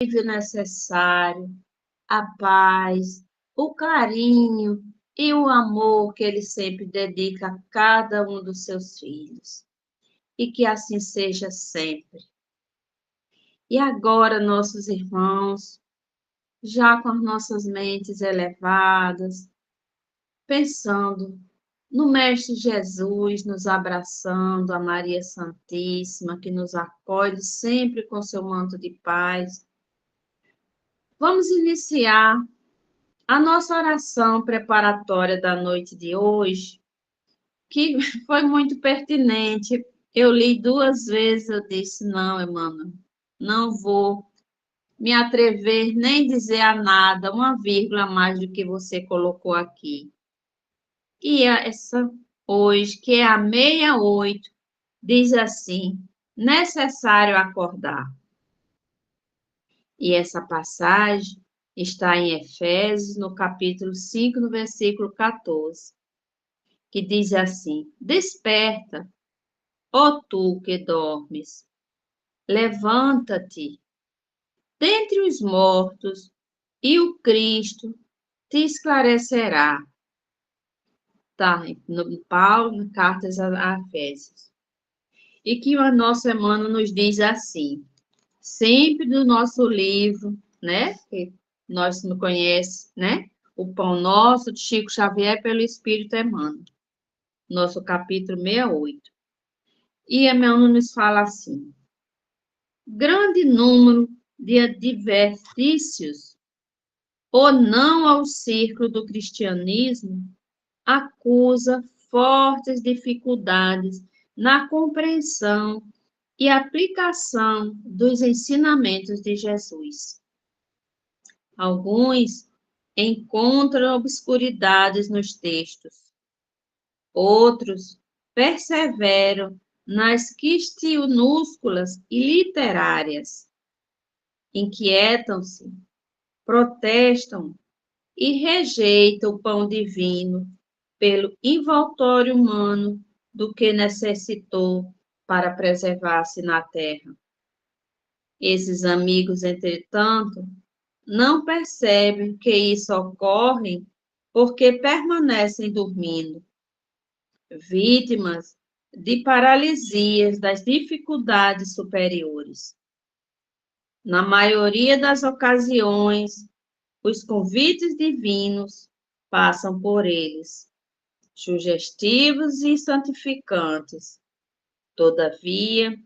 necessário, a paz, o carinho e o amor que ele sempre dedica a cada um dos seus filhos. E que assim seja sempre. E agora, nossos irmãos, já com as nossas mentes elevadas, pensando no Mestre Jesus, nos abraçando, a Maria Santíssima, que nos acolhe sempre com seu manto de paz. Vamos iniciar a nossa oração preparatória da noite de hoje, que foi muito pertinente. Eu li 2 vezes, eu disse, não, Emmanuel, não vou me atrever nem dizer a nada, uma vírgula a mais do que você colocou aqui. E essa hoje, que é a 68, diz assim, necessário acordar. E essa passagem está em Efésios, no capítulo 5, no versículo 14, que diz assim, desperta, ó tu que dormes, levanta-te dentre os mortos, e o Cristo te esclarecerá. Tá, no Paulo, na Cartas a Efésios. E que a nossa Emmanuel nos diz assim, sempre no nosso livro, né, que nós não conhecemos, né, O Pão Nosso, de Chico Xavier, pelo Espírito Emmanuel, nosso capítulo 68. E Emmanuel nos fala assim, grande número de advertícios ou não ao círculo do cristianismo acusa fortes dificuldades na compreensão e aplicação dos ensinamentos de Jesus. Alguns encontram obscuridades nos textos, outros perseveram nas questiúnculas e literárias, inquietam-se, protestam e rejeitam o pão divino pelo envoltório humano do que necessitou para preservar-se na terra. Esses amigos, entretanto, não percebem que isso ocorre porque permanecem dormindo, vítimas de paralisias das dificuldades superiores. Na maioria das ocasiões, os convites divinos passam por eles, sugestivos e santificantes. Todavia,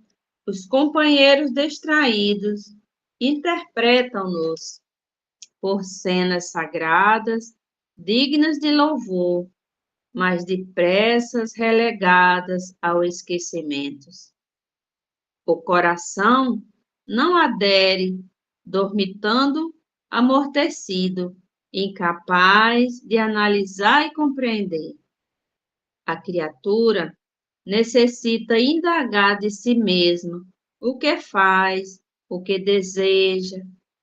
os companheiros distraídos interpretam-nos por cenas sagradas, dignas de louvor, mas depressa relegadas ao esquecimento. O coração não adere, dormitando amortecido, incapaz de analisar e compreender. A criatura necessita indagar de si mesma o que faz, o que deseja,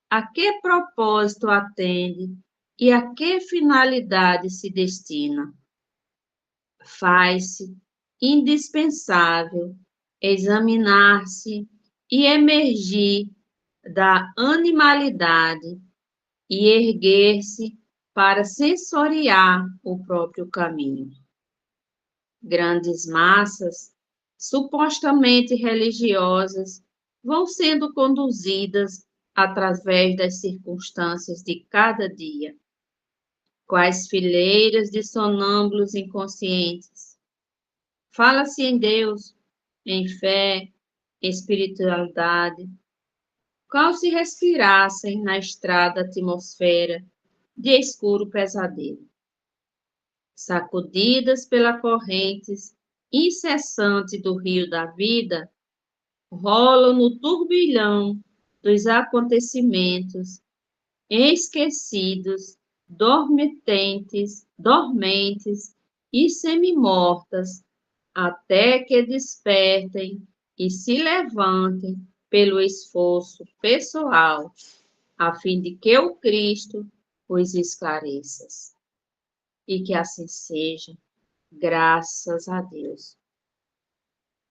a que propósito atende e a que finalidade se destina. Faz-se indispensável examinar-se e emergir da animalidade e erguer-se para sensoriar o próprio caminho. Grandes massas, supostamente religiosas, vão sendo conduzidas através das circunstâncias de cada dia, quais fileiras de sonâmbulos inconscientes. Fala-se em Deus, em fé, em espiritualidade, qual se respirassem na estrada atmosfera de escuro pesadelo. Sacudidas pela correntes incessante do rio da vida, rolam no turbilhão dos acontecimentos, esquecidos, dormentes e semimortas, até que despertem e se levantem pelo esforço pessoal, a fim de que o Cristo os esclareça. E que assim seja, graças a Deus.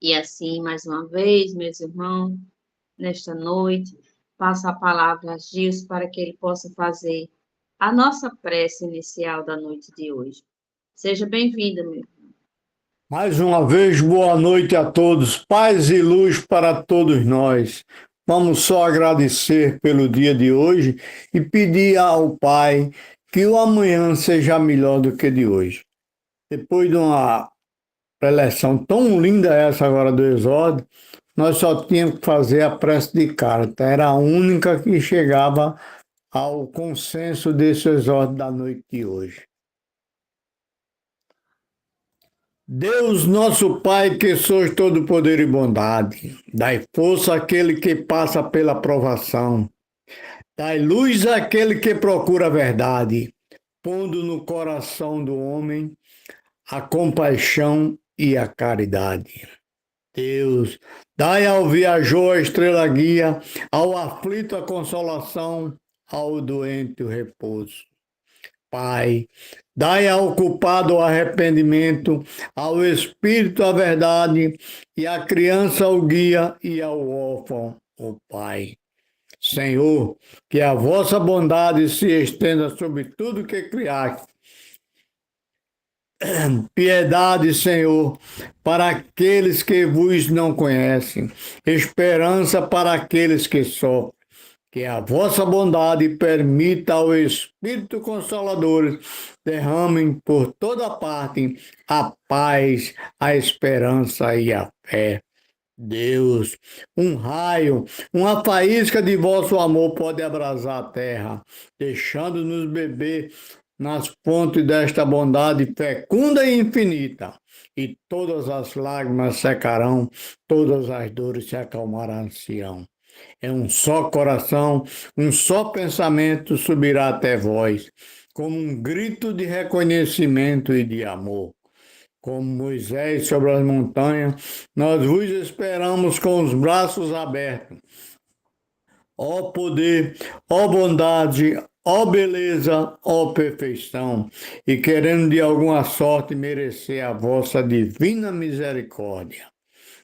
E assim, mais uma vez, meus irmãos, nesta noite, passo a palavra a Gilson para que ele possa fazer a nossa prece inicial da noite de hoje. Seja bem-vindo, meu irmão. Mais uma vez, boa noite a todos, paz e luz para todos nós. Vamos só agradecer pelo dia de hoje e pedir ao Pai que o amanhã seja melhor do que de hoje. Depois de uma preleção tão linda essa agora do Exórdio, nós só tínhamos que fazer a prece de carta. Era a única que chegava ao consenso desse Exórdio da noite de hoje. Deus, nosso Pai, que sois todo poder e bondade, dai força àquele que passa pela provação, dai luz àquele que procura a verdade, pondo no coração do homem a compaixão e a caridade. Deus, dai ao viajor a estrela guia, ao aflito a consolação, ao doente o repouso. Pai, dai ao culpado o arrependimento, ao espírito a verdade, e à criança o guia e ao órfão o Pai. Senhor, que a vossa bondade se estenda sobre tudo que criaste. Piedade, Senhor, para aqueles que vos não conhecem, esperança para aqueles que sofrem. Que a vossa bondade permita ao Espírito Consolador derramem por toda parte a paz, a esperança e a fé. Deus, um raio, uma faísca de vosso amor pode abrasar a terra, deixando-nos beber nas fontes desta bondade fecunda e infinita. E todas as lágrimas secarão, todas as dores se acalmarão, Sião. É um só coração, um só pensamento subirá até vós, como um grito de reconhecimento e de amor. Como Moisés sobre as montanhas, nós vos esperamos com os braços abertos. Ó poder, ó bondade, ó beleza, ó perfeição, e querendo de alguma sorte merecer a vossa divina misericórdia.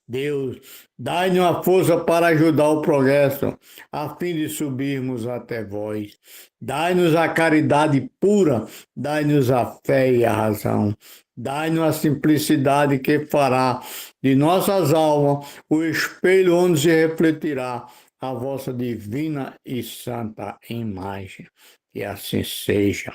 Deus, dai-nos a força para ajudar o progresso, a fim de subirmos até vós. Dai-nos a caridade pura, dai-nos a fé e a razão. Dai-nos a simplicidade que fará de nossas almas o espelho onde se refletirá a vossa divina e santa imagem. Que assim seja.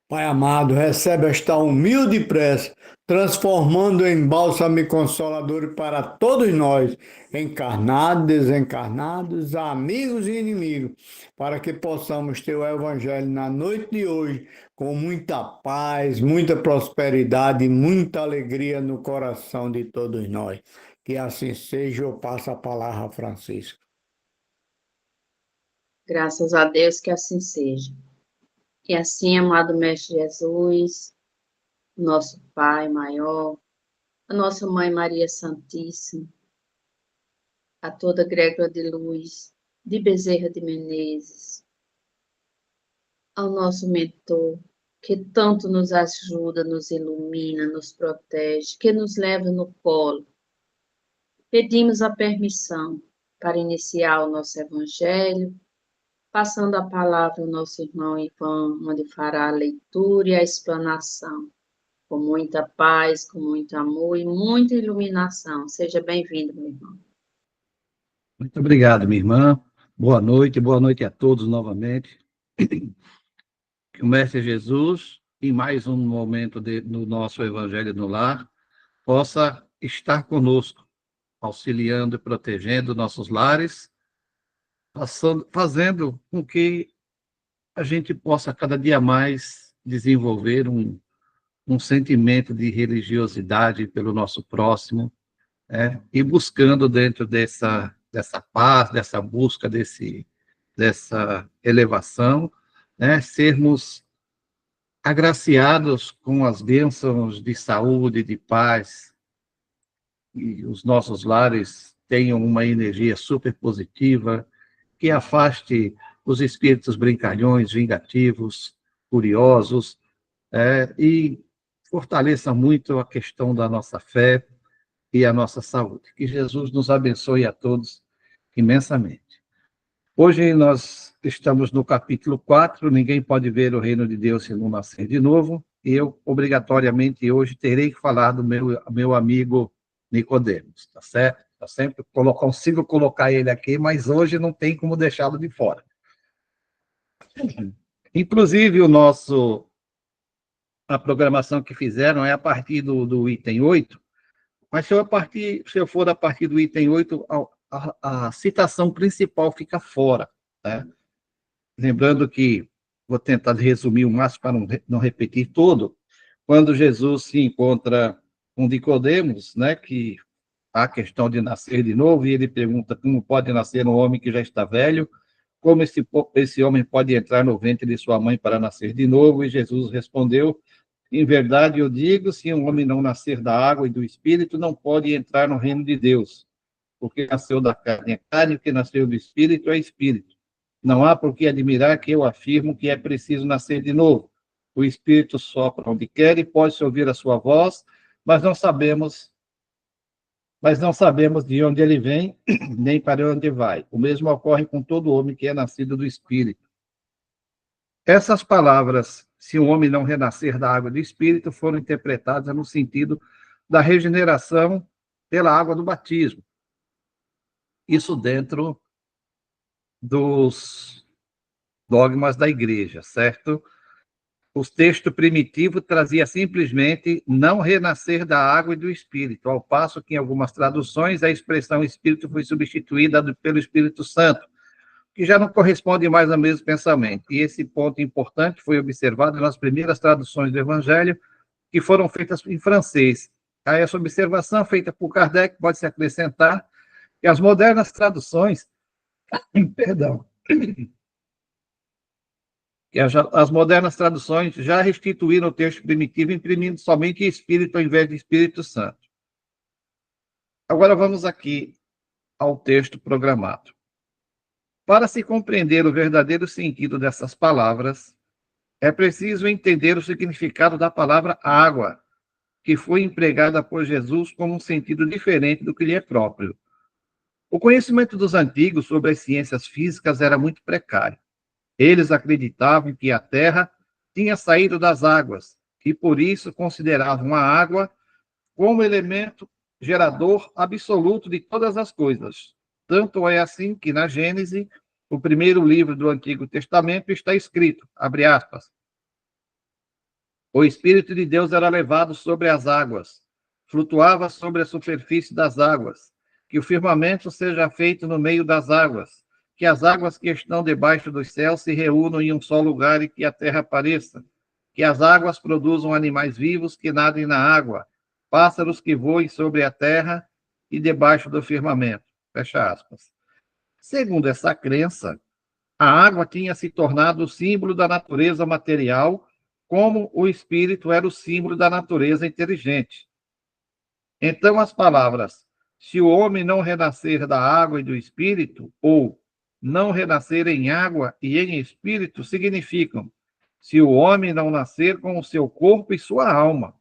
Pai amado, recebe esta humilde prece, transformando em bálsamo e consolador para todos nós, encarnados, desencarnados, amigos e inimigos, para que possamos ter o Evangelho na noite de hoje com muita paz, muita prosperidade e muita alegria no coração de todos nós. Que assim seja, eu passo a palavra a Francisco. Graças a Deus que assim seja. E assim, amado Mestre Jesus, nosso Pai maior, a nossa Mãe Maria Santíssima, a toda a egrégora de luz, de Bezerra de Menezes, ao nosso mentor, que tanto nos ajuda, nos ilumina, nos protege, que nos leva no colo. Pedimos a permissão para iniciar o nosso Evangelho, passando a palavra ao nosso irmão Ivan, onde fará a leitura e a explanação, com muita paz, com muito amor e muita iluminação. Seja bem-vindo, meu irmão. Muito obrigado, minha irmã. Boa noite a todos novamente. Que o Mestre Jesus, em mais um momento no nosso Evangelho no Lar, possa estar conosco, auxiliando e protegendo nossos lares, fazendo com que a gente possa cada dia mais desenvolver um sentimento de religiosidade pelo nosso próximo, e buscando dentro dessa paz, dessa busca, dessa elevação, sermos agraciados com as bênçãos de saúde, de paz, e os nossos lares tenham uma energia super positiva, que afaste os espíritos brincalhões, vingativos, curiosos, e fortaleça muito a questão da nossa fé e a nossa saúde. Que Jesus nos abençoe a todos imensamente. Hoje nós estamos no capítulo 4, ninguém pode ver o reino de Deus se não nascer de novo, e eu, obrigatoriamente, hoje terei que falar do meu amigo Nicodemos, tá certo? Eu sempre consigo colocar ele aqui, mas hoje não tem como deixá-lo de fora. Inclusive, a programação que fizeram é a partir do item 8, mas se eu for a partir do item 8, a citação principal fica fora, né? Lembrando que, vou tentar resumir o máximo para não repetir todo, quando Jesus se encontra com Nicodemos, né, que há a questão de nascer de novo, e ele pergunta como pode nascer um homem que já está velho, como esse homem pode entrar no ventre de sua mãe para nascer de novo, e Jesus respondeu, em verdade eu digo, se um homem não nascer da água e do Espírito, não pode entrar no reino de Deus, porque nasceu da carne é carne, o que nasceu do Espírito é Espírito. Não há por que admirar que eu afirmo que é preciso nascer de novo. O Espírito sopra onde quer e pode-se ouvir a sua voz, mas não sabemos de onde ele vem, nem para onde vai. O mesmo ocorre com todo homem que é nascido do Espírito. Essas palavras, se um homem não renascer da água do Espírito, foram interpretadas no sentido da regeneração pela água do batismo. Isso dentro dos dogmas da igreja, certo? O texto primitivo trazia simplesmente não renascer da água e do Espírito, ao passo que em algumas traduções a expressão Espírito foi substituída pelo Espírito Santo, que já não corresponde mais ao mesmo pensamento. E esse ponto importante foi observado nas primeiras traduções do Evangelho, que foram feitas em francês. A essa observação feita por Kardec pode-se acrescentar que as modernas traduções, perdão, que as modernas traduções já restituíram o texto primitivo, imprimindo somente Espírito ao invés de Espírito Santo. Agora vamos aqui ao texto programado. Para se compreender o verdadeiro sentido dessas palavras, é preciso entender o significado da palavra água, que foi empregada por Jesus como um sentido diferente do que lhe é próprio. O conhecimento dos antigos sobre as ciências físicas era muito precário. Eles acreditavam que a Terra tinha saído das águas e, por isso, consideravam a água como elemento gerador absoluto de todas as coisas. Tanto é assim que, na Gênese, o primeiro livro do Antigo Testamento, está escrito, abre aspas, o Espírito de Deus era levado sobre as águas, flutuava sobre a superfície das águas, que o firmamento seja feito no meio das águas, que as águas que estão debaixo dos céus se reúnam em um só lugar e que a terra apareça, que as águas produzam animais vivos que nadem na água, pássaros que voem sobre a terra e debaixo do firmamento. Fecha aspas. Segundo essa crença, a água tinha se tornado o símbolo da natureza material, como o espírito era o símbolo da natureza inteligente. Então, as palavras, se o homem não renascer da água e do espírito, ou não renascer em água e em espírito, significam se o homem não nascer com o seu corpo e sua alma.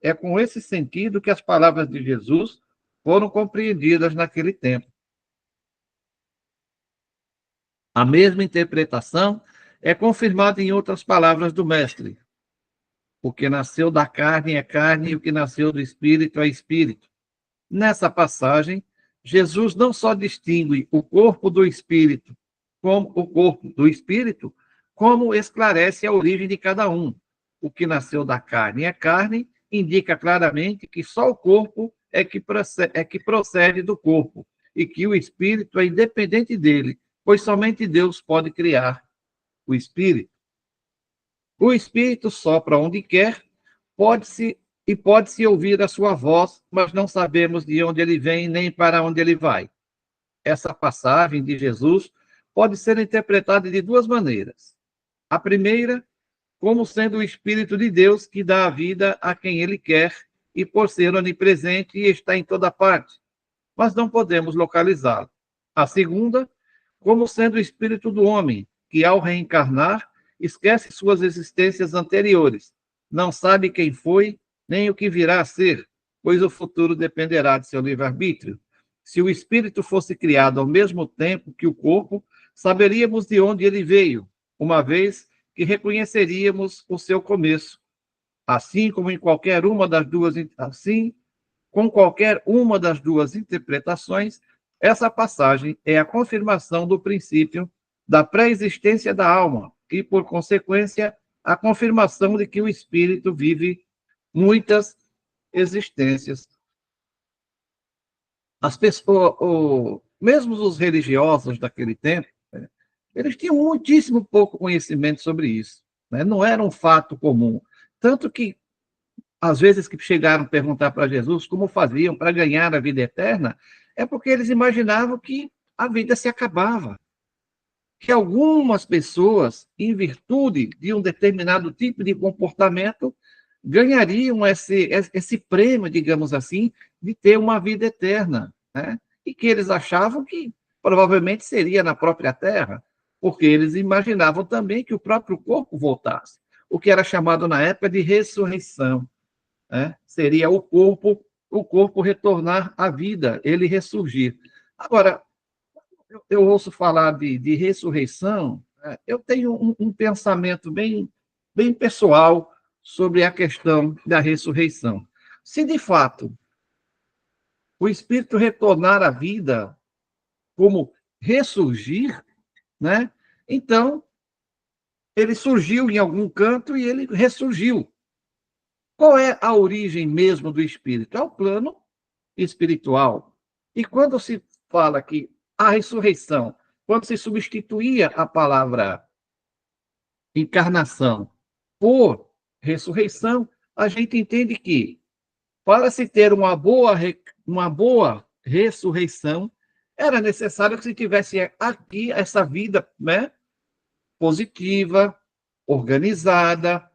É com esse sentido que as palavras de Jesus foram compreendidas naquele tempo. A mesma interpretação é confirmada em outras palavras do Mestre. O que nasceu da carne é carne e o que nasceu do espírito é espírito. Nessa passagem, Jesus não só distingue o corpo do espírito como o corpo do espírito, como esclarece a origem de cada um. O que nasceu da carne é carne, indica claramente que só o corpo é que procede do corpo e que o espírito é independente dele, pois somente Deus pode criar o espírito. O espírito sopra onde quer, pode-se ouvir a sua voz, mas não sabemos de onde ele vem nem para onde ele vai. Essa passagem de Jesus pode ser interpretada de duas maneiras. A primeira, como sendo o Espírito de Deus que dá a vida a quem ele quer e por ser onipresente e está em toda parte, mas não podemos localizá-lo. A segunda, como sendo o Espírito do homem, que ao reencarnar, esquece suas existências anteriores, não sabe quem foi, nem o que virá a ser, pois o futuro dependerá de seu livre-arbítrio. Se o espírito fosse criado ao mesmo tempo que o corpo, saberíamos de onde ele veio, uma vez que reconheceríamos o seu começo. Assim como em qualquer uma das duas, assim, com qualquer uma das duas interpretações, essa passagem é a confirmação do princípio da pré-existência da alma e, por consequência, a confirmação de que o espírito vive muitas existências. As pessoas, mesmo os religiosos daquele tempo, eles tinham muitíssimo pouco conhecimento sobre isso, né? Não era um fato comum. Tanto que, às vezes, que chegaram a perguntar para Jesus como faziam para ganhar a vida eterna, é porque eles imaginavam que a vida se acabava. Que algumas pessoas, em virtude de um determinado tipo de comportamento, ganhariam esse prêmio, digamos assim, de ter uma vida eterna, né? E que eles achavam que provavelmente seria na própria Terra, porque eles imaginavam também que o próprio corpo voltasse, o que era chamado na época de ressurreição, né? Seria o corpo retornar à vida, ele ressurgir. Agora, eu ouço falar de ressurreição, né? Eu tenho um pensamento bem pessoal sobre a questão da ressurreição. Se, de fato, o espírito retornar à vida como ressurgir, né? Então, ele surgiu em algum canto e ele ressurgiu. Qual é a origem mesmo do espírito? É o plano espiritual. E quando se fala que a ressurreição, quando se substituía a palavra encarnação por ressurreição, a gente entende que, para se ter uma boa ressurreição, era necessário que se tivesse aqui essa vida, né, positiva, organizada,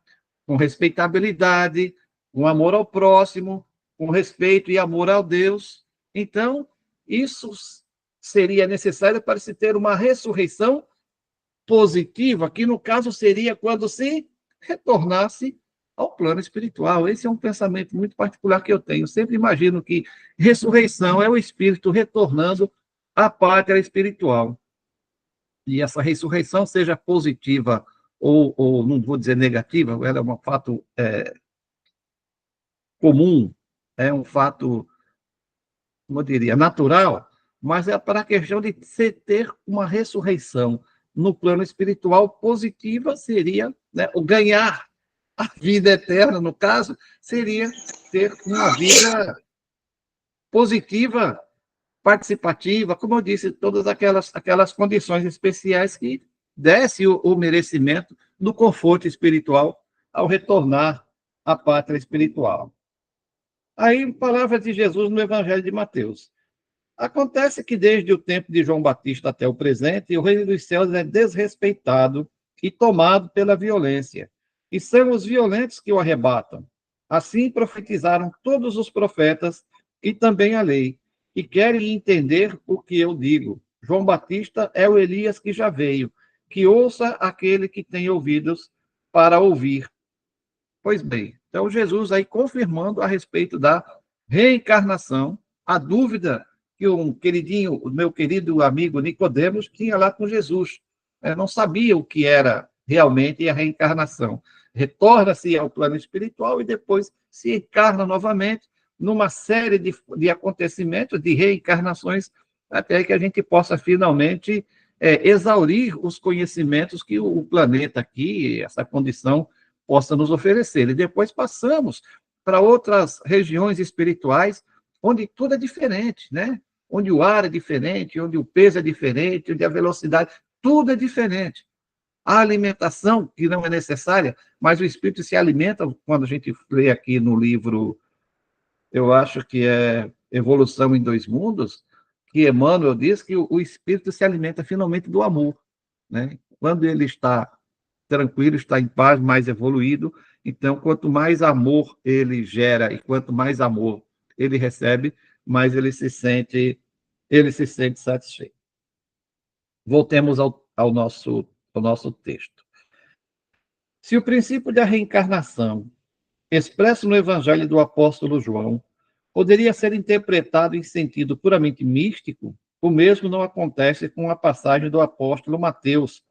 com respeitabilidade, com amor ao próximo, com respeito e amor ao Deus. Então, isso seria necessário para se ter uma ressurreição positiva, que no caso seria quando se retornasse ao plano espiritual. Esse é um pensamento muito particular que eu tenho. Eu sempre imagino que ressurreição é o espírito retornando à pátria espiritual. E essa ressurreição, seja positiva ou não vou dizer negativa, ela é um fato comum, é um fato, como eu diria, natural, mas é para a questão de se ter uma ressurreição no plano espiritual positiva, seria, né, o ganhar a vida eterna, no caso, seria ter uma vida positiva, participativa, como eu disse, todas aquelas condições especiais que desse o merecimento do conforto espiritual ao retornar à pátria espiritual. Aí, palavras de Jesus no Evangelho de Mateus. Acontece que desde o tempo de João Batista até o presente, o reino dos céus é desrespeitado e tomado pela violência, e são os violentos que o arrebatam. Assim profetizaram todos os profetas e também a lei, e querem entender o que eu digo. João Batista é o Elias que já veio, que ouça aquele que tem ouvidos para ouvir. Pois bem, então Jesus aí confirmando a respeito da reencarnação, a dúvida que o meu querido amigo Nicodemos tinha lá com Jesus. Não sabia o que era realmente a reencarnação. Retorna-se ao plano espiritual e depois se encarna novamente numa série de acontecimentos, de reencarnações, até que a gente possa finalmente exaurir os conhecimentos que o planeta aqui, essa condição, possa nos oferecer. E depois passamos para outras regiões espirituais, onde tudo é diferente, né? Onde o ar é diferente, onde o peso é diferente, onde a velocidade, tudo é diferente. A alimentação, que não é necessária, mas o espírito se alimenta, quando a gente lê aqui no livro, eu acho que é Evolução em Dois Mundos, que Emmanuel diz que o espírito se alimenta finalmente do amor, né? Quando ele está tranquilo, está em paz, mais evoluído. Então, quanto mais amor ele gera e quanto mais amor ele recebe, mais ele se sente satisfeito. Voltemos ao nosso texto. Se o princípio da reencarnação, expresso no Evangelho do apóstolo João, poderia ser interpretado em sentido puramente místico, O mesmo não acontece com a passagem do apóstolo Mateus,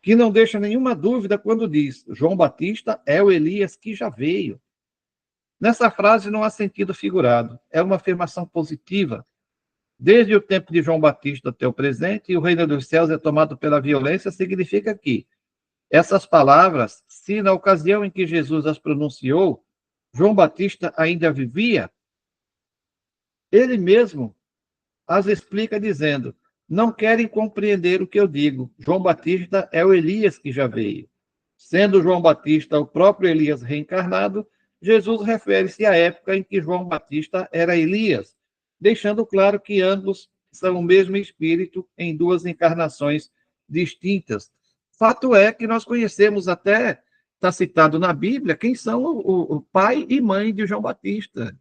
que não deixa nenhuma dúvida quando diz: João Batista é o Elias que já veio. Nessa frase não há sentido figurado, é uma afirmação positiva. Desde o tempo de João Batista até o presente, e o reino dos céus é tomado pela violência, significa que essas palavras, se na ocasião em que Jesus as pronunciou, João Batista ainda vivia, ele mesmo as explica dizendo: não querem compreender o que eu digo. João Batista é o Elias que já veio. Sendo João Batista o próprio Elias reencarnado, Jesus refere-se à época em que João Batista era Elias, deixando claro que ambos são o mesmo espírito em duas encarnações distintas. Fato é que nós conhecemos até, está citado na Bíblia, quem são o pai e mãe de João Batista.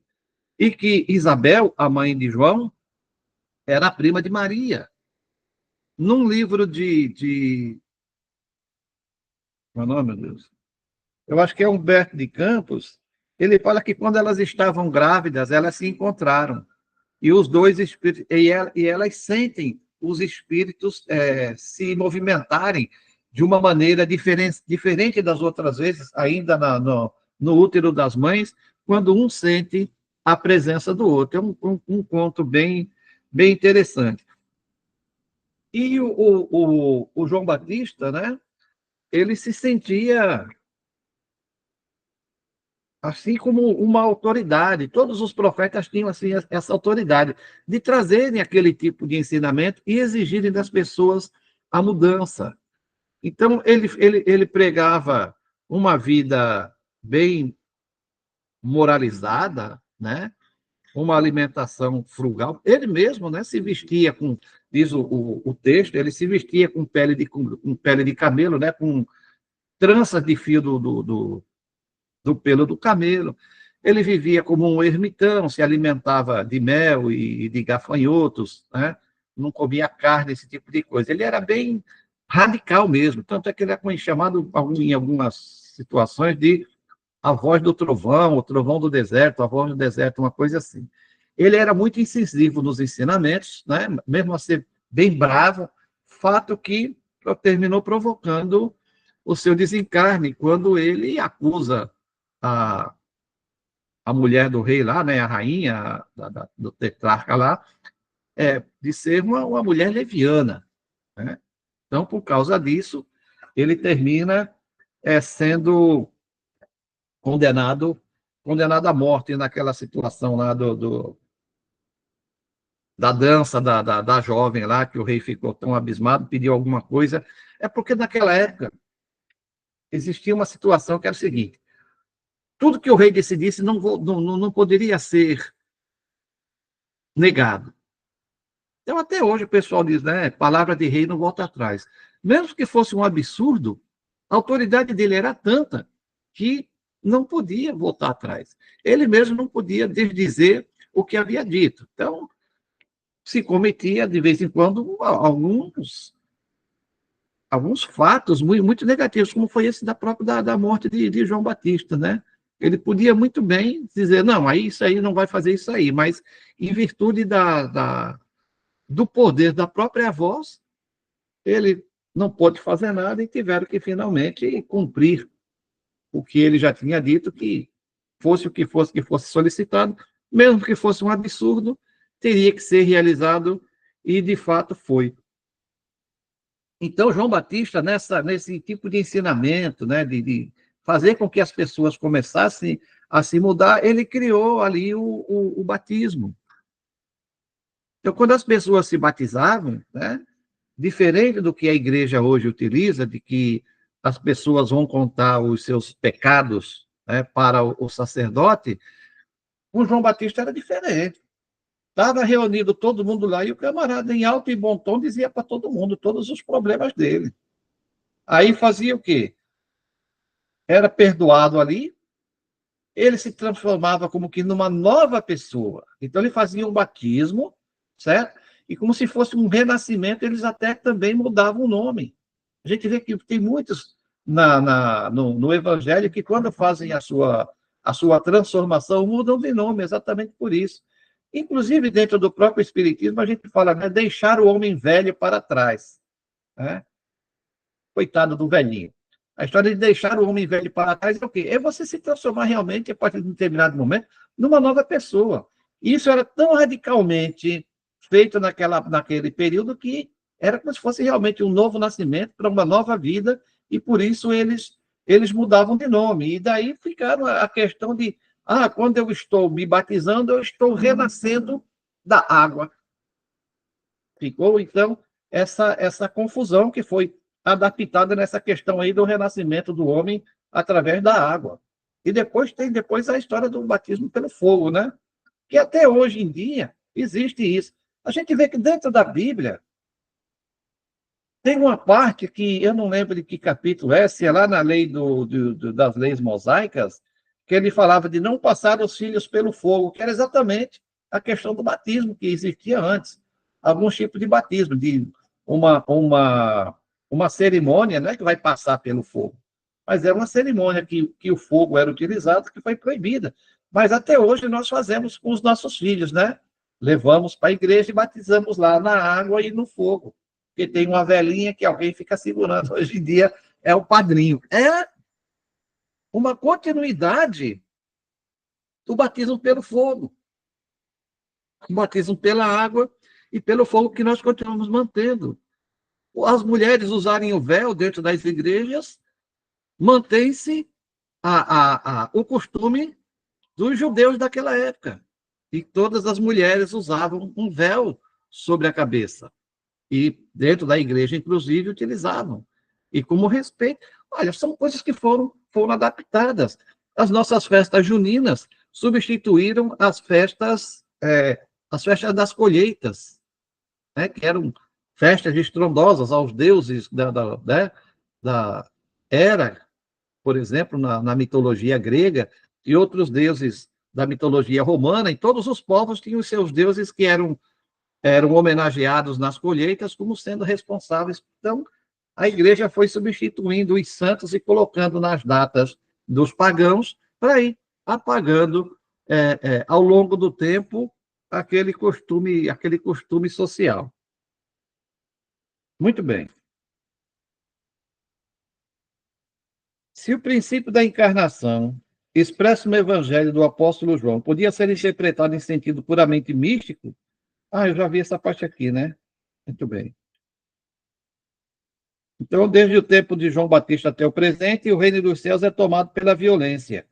E que Isabel, a mãe de João, era a prima de Maria. Num livro Meu nome, meu Deus. Eu acho que é Humberto de Campos. Ele fala que quando elas estavam grávidas, elas se encontraram. E os dois espíritos, e elas sentem os espíritos se movimentarem de uma maneira diferente das outras vezes, ainda no útero das mães, quando um sente a presença do outro. É um conto bem interessante. E o João Batista, né? Ele se sentia assim como uma autoridade. Todos os profetas tinham assim essa autoridade de trazerem aquele tipo de ensinamento e exigirem das pessoas a mudança. Então, ele pregava uma vida bem moralizada, né? Uma alimentação frugal. Ele mesmo, né, se vestia com, diz o texto, ele se vestia com pele de camelo, né, com tranças de fio do pelo do camelo. Ele vivia como um ermitão, se alimentava de mel e de gafanhotos, né? Não comia carne, esse tipo de coisa. Ele era bem radical mesmo, tanto é que ele é chamado em algumas situações de a voz do trovão, o trovão do deserto, a voz do deserto, uma coisa assim. Ele era muito incisivo nos ensinamentos, né? Mesmo a ser bem bravo, fato que terminou provocando o seu desencarne, quando ele acusa a, a mulher do rei lá, né, a rainha do tetrarca lá, de ser uma mulher leviana, né? Então, por causa disso, ele termina sendo condenado à morte naquela situação lá da dança da jovem lá, que o rei ficou tão abismado, pediu alguma coisa. É porque naquela época existia uma situação que era o seguinte: tudo que o rei decidisse não poderia ser negado. Então, até hoje, o pessoal diz, né, palavra de rei não volta atrás. Mesmo que fosse um absurdo, a autoridade dele era tanta que não podia voltar atrás. Ele mesmo não podia desdizer o que havia dito. Então, se cometia, de vez em quando, alguns fatos muito negativos, como foi esse da morte de João Batista, né? Ele podia muito bem dizer, não, aí isso aí não vai fazer isso aí, mas em virtude do poder da própria voz, ele não pôde fazer nada e tiveram que finalmente cumprir o que ele já tinha dito, que fosse o que fosse solicitado, mesmo que fosse um absurdo, teria que ser realizado, e de fato foi. Então, João Batista, nesse tipo de ensinamento, né, de fazer com que as pessoas começassem a se mudar, ele criou ali o batismo. Então, quando as pessoas se batizavam, né, diferente do que a igreja hoje utiliza, de que as pessoas vão contar os seus pecados, né, para o sacerdote, com João Batista era diferente. Estava reunido todo mundo lá e o camarada, em alto e bom tom, dizia para todo mundo todos os problemas dele. Aí fazia o quê? Era perdoado ali, ele se transformava como que numa nova pessoa. Então, ele fazia um batismo, certo? E como se fosse um renascimento, eles até também mudavam o nome. A gente vê que tem muitos no Evangelho que, quando fazem a sua transformação, mudam de nome, exatamente por isso. Inclusive, dentro do próprio Espiritismo, a gente fala, né, deixar o homem velho para trás. Né? Coitado do velhinho. A história de deixar o homem velho para trás é o quê? É você se transformar realmente, a partir de um determinado momento, numa nova pessoa. Isso era tão radicalmente feito naquele período que era como se fosse realmente um novo nascimento para uma nova vida, e por isso eles mudavam de nome. E daí ficaram a questão de, quando eu estou me batizando, eu estou renascendo da água. Ficou, então, essa confusão que foi adaptada nessa questão aí do renascimento do homem através da água. E depois tem a história do batismo pelo fogo, né? Que até hoje em dia existe isso. A gente vê que dentro da Bíblia tem uma parte que eu não lembro de que capítulo é, se é lá na lei das leis mosaicas, que ele falava de não passar os filhos pelo fogo, que era exatamente a questão do batismo que existia antes. Alguns tipos de batismo, de uma cerimônia, não é que vai passar pelo fogo, mas era uma cerimônia que o fogo era utilizado, que foi proibida. Mas até hoje nós fazemos com os nossos filhos, né? Levamos para a igreja e batizamos lá na água e no fogo. Porque tem uma velhinha que alguém fica segurando. Hoje em dia é o padrinho. É uma continuidade do batismo pelo fogo. O batismo pela água e pelo fogo que nós continuamos mantendo. As mulheres usarem o véu dentro das igrejas, mantém-se o costume dos judeus daquela época. E todas as mulheres usavam um véu sobre a cabeça. E dentro da igreja, inclusive, utilizavam. E como respeito, olha, são coisas que foram adaptadas. As nossas festas juninas substituíram as festas das colheitas, né, que eram festas estrondosas aos deuses da Hera, por exemplo, na mitologia grega, e outros deuses da mitologia romana, e todos os povos tinham os seus deuses que eram homenageados nas colheitas como sendo responsáveis. Então, a igreja foi substituindo os santos e colocando nas datas dos pagãos para ir apagando, ao longo do tempo, aquele costume social. Muito bem. Se o princípio da encarnação, expresso no Evangelho do apóstolo João, podia ser interpretado em sentido puramente místico, eu já vi essa parte aqui, né? Muito bem. Então, desde o tempo de João Batista até o presente, o reino dos céus é tomado pela violência.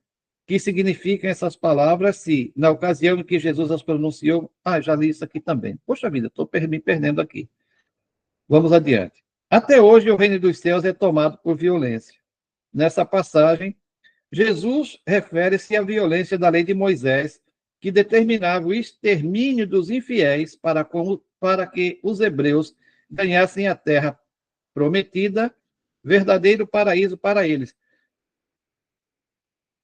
Que significam essas palavras se, na ocasião em que Jesus as pronunciou... já li isso aqui também. Poxa vida, estou me perdendo aqui. Vamos adiante. Até hoje, o reino dos céus é tomado por violência. Nessa passagem, Jesus refere-se à violência da lei de Moisés, que determinava o extermínio dos infiéis para que os hebreus ganhassem a terra prometida, verdadeiro paraíso para eles.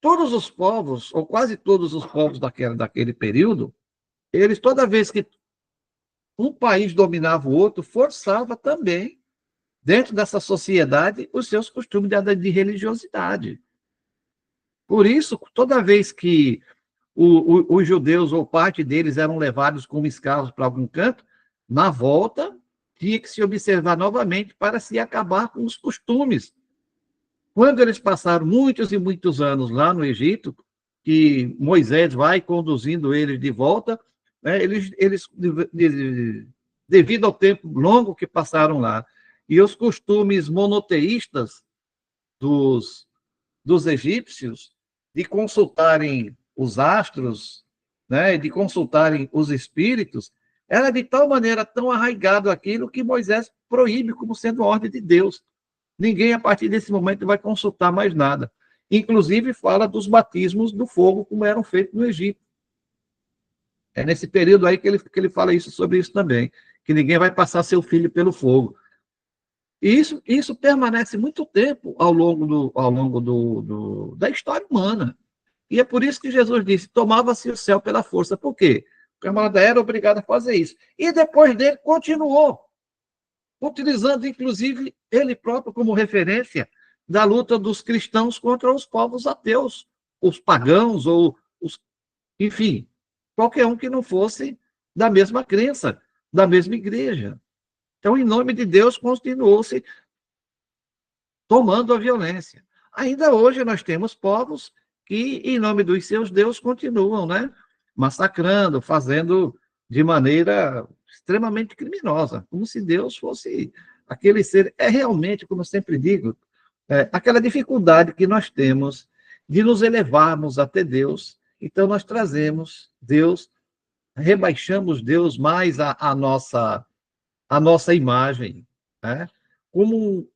Todos os povos, ou quase todos os povos daquele período, eles, toda vez que um país dominava o outro, forçava também, dentro dessa sociedade, os seus costumes de religiosidade. Por isso, toda vez que os judeus, ou parte deles, eram levados como escravos para algum canto, na volta, tinha que se observar novamente para se acabar com os costumes. Quando eles passaram muitos e muitos anos lá no Egito, que Moisés vai conduzindo eles de volta, né, eles, devido ao tempo longo que passaram lá, e os costumes monoteístas dos egípcios, de consultarem os astros, né, de consultarem os espíritos, era de tal maneira tão arraigado aquilo que Moisés proíbe como sendo ordem de Deus. Ninguém, a partir desse momento, vai consultar mais nada. Inclusive, fala dos batismos do fogo, como eram feitos no Egito. É nesse período aí que ele fala sobre isso também, que ninguém vai passar seu filho pelo fogo. E isso permanece muito tempo ao longo da história humana. E é por isso que Jesus disse, tomava-se o céu pela força. Por quê? O camarada era obrigado a fazer isso. E depois dele, continuou, utilizando, inclusive, ele próprio como referência da luta dos cristãos contra os povos ateus, os pagãos, enfim. qualquer um que não fosse da mesma crença, da mesma igreja. Então, em nome de Deus, continuou-se tomando a violência. Ainda hoje nós temos povos que, em nome dos seus deuses, continuam, né, massacrando, fazendo de maneira extremamente criminosa, como se Deus fosse aquele ser. É realmente, como eu sempre digo, aquela dificuldade que nós temos de nos elevarmos até Deus. Então, nós trazemos Deus, rebaixamos Deus mais a nossa imagem, né? Como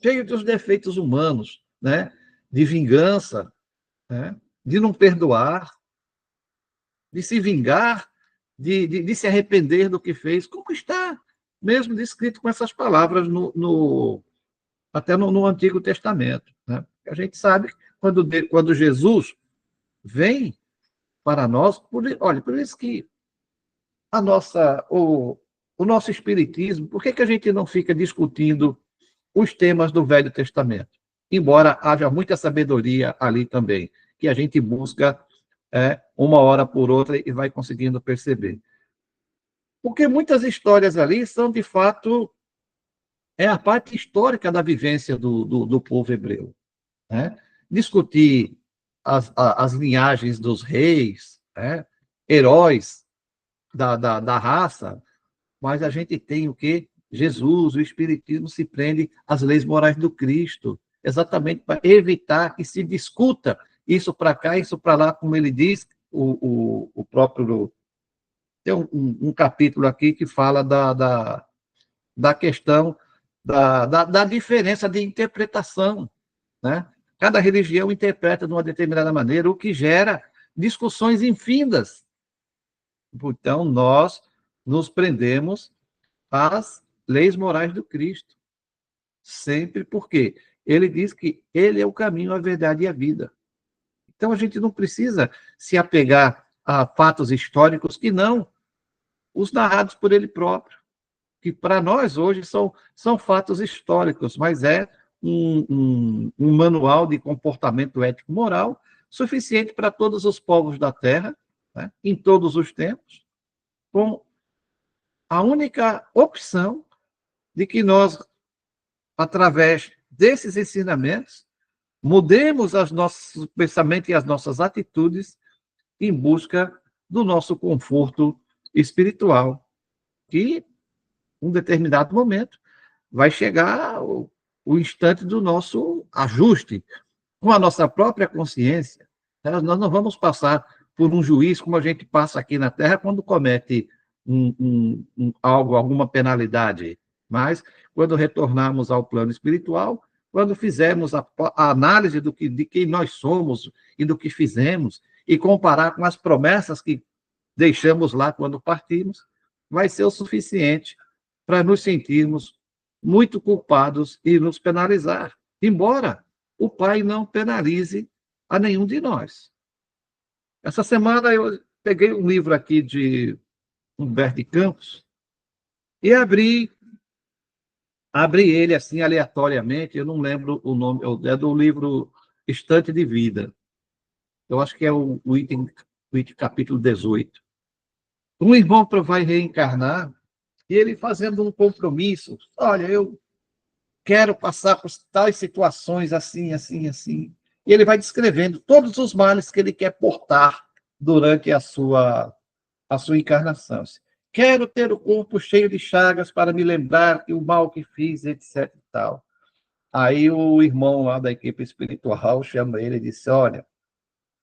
cheio dos defeitos humanos, né? De vingança, né? De não perdoar, de se vingar, de se arrepender do que fez, como está mesmo descrito com essas palavras até no Antigo Testamento. Né? A gente sabe que quando Jesus vem para nós, olha, por isso que o nosso espiritismo, por que a gente não fica discutindo os temas do Velho Testamento? Embora haja muita sabedoria ali também, que a gente busca uma hora por outra e vai conseguindo perceber. Porque muitas histórias ali são, de fato, a parte histórica da vivência do povo hebreu. Né? Discutir as linhagens dos reis, né? Heróis da raça, mas a gente tem o quê? Jesus, o Espiritismo se prende às leis morais do Cristo, exatamente para evitar que se discuta isso para cá, isso para lá, como ele diz, o próprio... Tem um capítulo aqui que fala da questão da diferença de interpretação, né? Cada religião interpreta de uma determinada maneira, o que gera discussões infindas. Então, nós nos prendemos às leis morais do Cristo. Sempre porque ele diz que ele é o caminho, a verdade e a vida. Então, a gente não precisa se apegar a fatos históricos que não os narrados por ele próprio, que para nós hoje são fatos históricos, mas é um manual de comportamento ético-moral suficiente para todos os povos da Terra, né, em todos os tempos, com a única opção de que nós, através desses ensinamentos, mudemos os nossos pensamentos e as nossas atitudes em busca do nosso conforto espiritual, que, em um determinado momento, vai chegar o instante do nosso ajuste com a nossa própria consciência. Nós não vamos passar por um juiz como a gente passa aqui na Terra quando comete alguma penalidade. Mas, quando retornarmos ao plano espiritual, quando fizermos a análise de quem nós somos e do que fizemos, e comparar com as promessas que deixamos lá quando partimos, vai ser o suficiente para nos sentirmos muito culpados e nos penalizar, embora o Pai não penalize a nenhum de nós. Essa semana eu peguei um livro aqui de Humberto de Campos e abri ele assim aleatoriamente, eu não lembro o nome, é do livro Estante de Vida. Eu acho que é o item capítulo 18. Um irmão vai reencarnar e ele fazendo um compromisso. Olha, eu quero passar por tais situações assim, assim, assim. E ele vai descrevendo todos os males que ele quer portar durante a sua encarnação. Quero ter o corpo cheio de chagas para me lembrar que o mal que fiz, etc. E tal. Aí o irmão lá da equipe espiritual chama ele e disse, olha,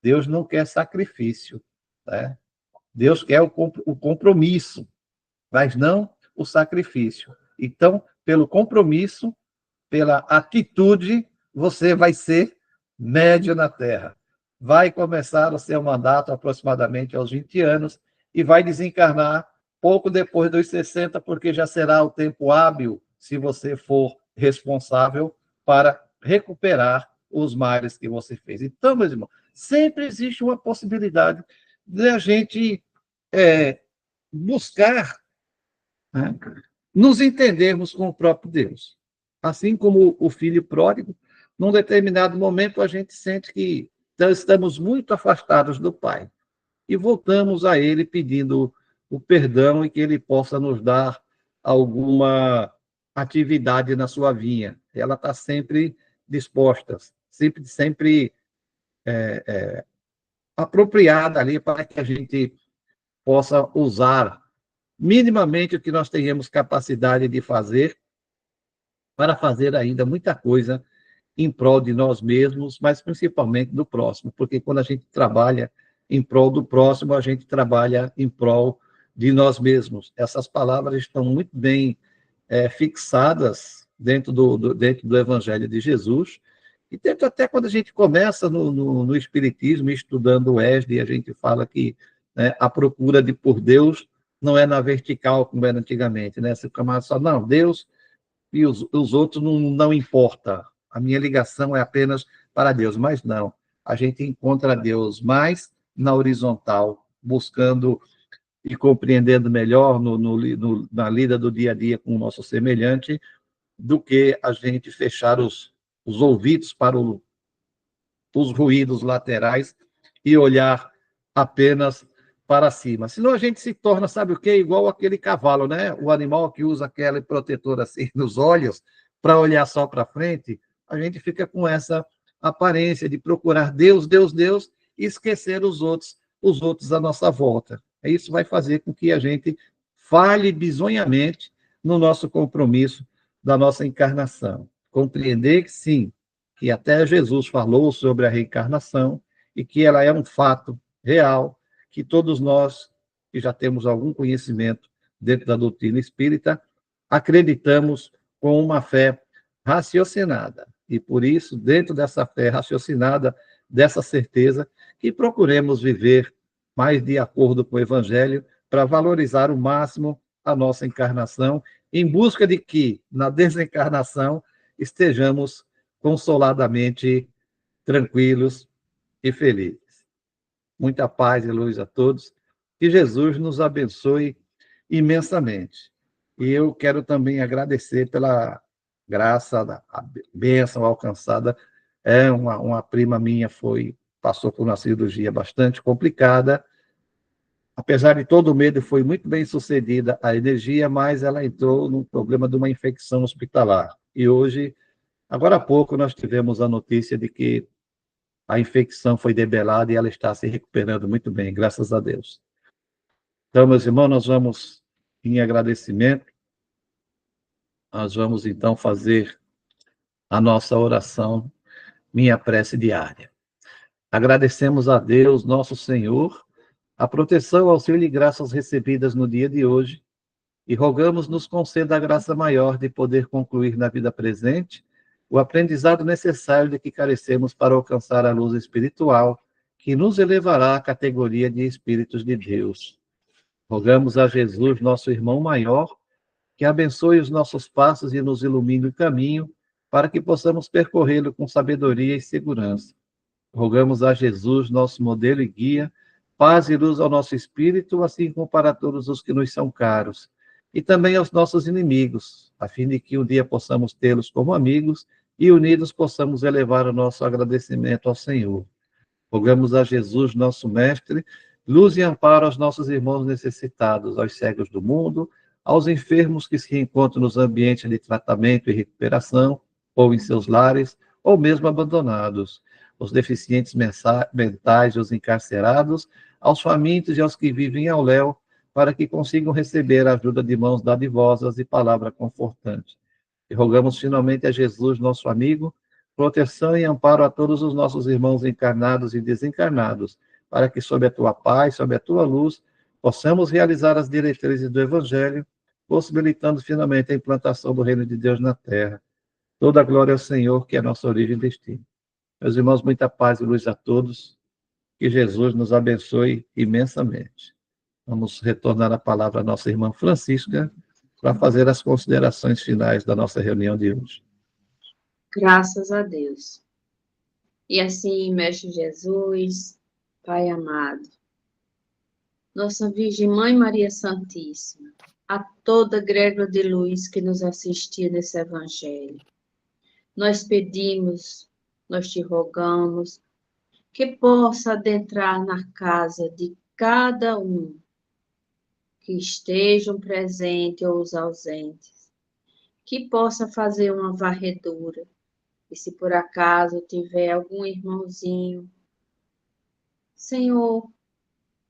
Deus não quer sacrifício, né? Deus quer o compromisso, mas não o sacrifício. Então, pelo compromisso, pela atitude, você vai ser médio na Terra. Vai começar o seu mandato aproximadamente aos 20 anos e vai desencarnar pouco depois dos 60, porque já será o tempo hábil, se você for responsável, para recuperar os males que você fez. Então, meus irmãos, sempre existe uma possibilidade de a gente buscar, né, nos entendermos com o próprio Deus. Assim como o filho pródigo, num determinado momento a gente sente que estamos muito afastados do Pai. e voltamos a Ele pedindo o perdão e que Ele possa nos dar alguma atividade na sua vinha. Ela está sempre disposta, sempre apropriada ali para que a gente possa usar minimamente o que nós tenhamos capacidade de fazer para fazer ainda muita coisa em prol de nós mesmos, mas principalmente do próximo, porque quando a gente trabalha em prol do próximo, a gente trabalha em prol de nós mesmos. Essas palavras estão muito bem fixadas dentro do Evangelho de Jesus, e dentro até quando a gente começa no Espiritismo, estudando o Esdras, a gente fala que, né, a procura por Deus não é na vertical, como era antigamente, né? Você fica só, não, Deus e os outros não importa. A minha ligação é apenas para Deus, mas não. A gente encontra Deus mais na horizontal, buscando e compreendendo melhor na lida do dia a dia com o nosso semelhante, do que a gente fechar os ouvidos para os ruídos laterais e olhar apenas para cima. Senão a gente se torna, sabe o quê? Igual aquele cavalo, né? O animal que usa aquele protetor assim nos olhos para olhar só para frente, a gente fica com essa aparência de procurar Deus, Deus, Deus e esquecer os outros à nossa volta. Isso vai fazer com que a gente falhe bizonhamente no nosso compromisso da nossa encarnação. Compreender que sim, que até Jesus falou sobre a reencarnação e que ela é um fato real, que todos nós, que já temos algum conhecimento dentro da doutrina espírita, acreditamos com uma fé raciocinada. E por isso, dentro dessa fé raciocinada, dessa certeza, que procuremos viver mais de acordo com o Evangelho para valorizar o máximo a nossa encarnação, em busca de que, na desencarnação, estejamos consoladamente tranquilos e felizes. Muita paz e luz a todos. Que Jesus nos abençoe imensamente. E eu quero também agradecer pela graça, a bênção alcançada. Uma prima minha passou por uma cirurgia bastante complicada. Apesar de todo o medo, foi muito bem sucedida a energia, mas ela entrou num problema de uma infecção hospitalar. E hoje, agora há pouco, nós tivemos a notícia de que a infecção foi debelada e ela está se recuperando muito bem, graças a Deus. Então, meus irmãos, nós vamos, em agradecimento, nós vamos então fazer a nossa oração, minha prece diária. Agradecemos a Deus, nosso Senhor, a proteção, auxílio e graças recebidas no dia de hoje, e rogamos nos conceda a graça maior de poder concluir na vida presente o aprendizado necessário de que carecemos para alcançar a luz espiritual, que nos elevará à categoria de Espíritos de Deus. Rogamos a Jesus, nosso irmão maior, que abençoe os nossos passos e nos ilumine o caminho, para que possamos percorrê-lo com sabedoria e segurança. Rogamos a Jesus, nosso modelo e guia, paz e luz ao nosso espírito, assim como para todos os que nos são caros, e também aos nossos inimigos, a fim de que um dia possamos tê-los como amigos e unidos possamos elevar o nosso agradecimento ao Senhor. Rogamos a Jesus, nosso mestre, luz e amparo aos nossos irmãos necessitados, aos cegos do mundo, aos enfermos que se encontram nos ambientes de tratamento e recuperação, ou em seus lares, ou mesmo abandonados, os deficientes mentais e os encarcerados, aos famintos e aos que vivem ao léu, para que consigam receber a ajuda de mãos dadivosas e palavra confortante. E rogamos finalmente a Jesus, nosso amigo, proteção e amparo a todos os nossos irmãos encarnados e desencarnados, para que, sob a tua paz, sob a tua luz, possamos realizar as diretrizes do Evangelho, possibilitando finalmente a implantação do reino de Deus na terra. Toda a glória ao Senhor, que é a nossa origem e destino. Meus irmãos, muita paz e luz a todos. Que Jesus nos abençoe imensamente. Vamos retornar a palavra à nossa irmã Francisca para fazer as considerações finais da nossa reunião de hoje. Graças a Deus. E assim, Mestre Jesus, Pai amado, nossa Virgem Mãe Maria Santíssima, a toda a grégua de luz que nos assistia nesse Evangelho, nós pedimos, nós te rogamos, que possa adentrar na casa de cada um, que estejam presentes ou os ausentes, que possa fazer uma varredura. E se por acaso tiver algum irmãozinho, Senhor,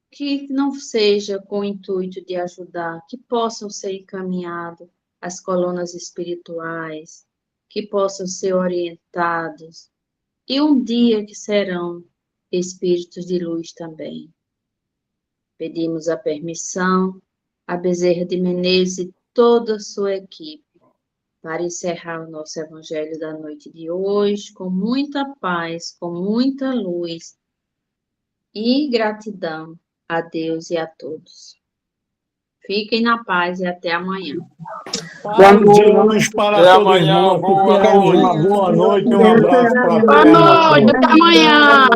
que não seja com o intuito de ajudar, que possam ser encaminhados às colunas espirituais, que possam ser orientados, e um dia que serão espíritos de luz também. Pedimos a permissão a Bezerra de Menezes e toda a sua equipe para encerrar o nosso Evangelho da noite de hoje com muita paz, com muita luz e gratidão a Deus e a todos. Fiquem na paz e até amanhã. Paz e luz para todos nós. Que tenhamos uma boa noite e um abraço para Boa noite, até amanhã.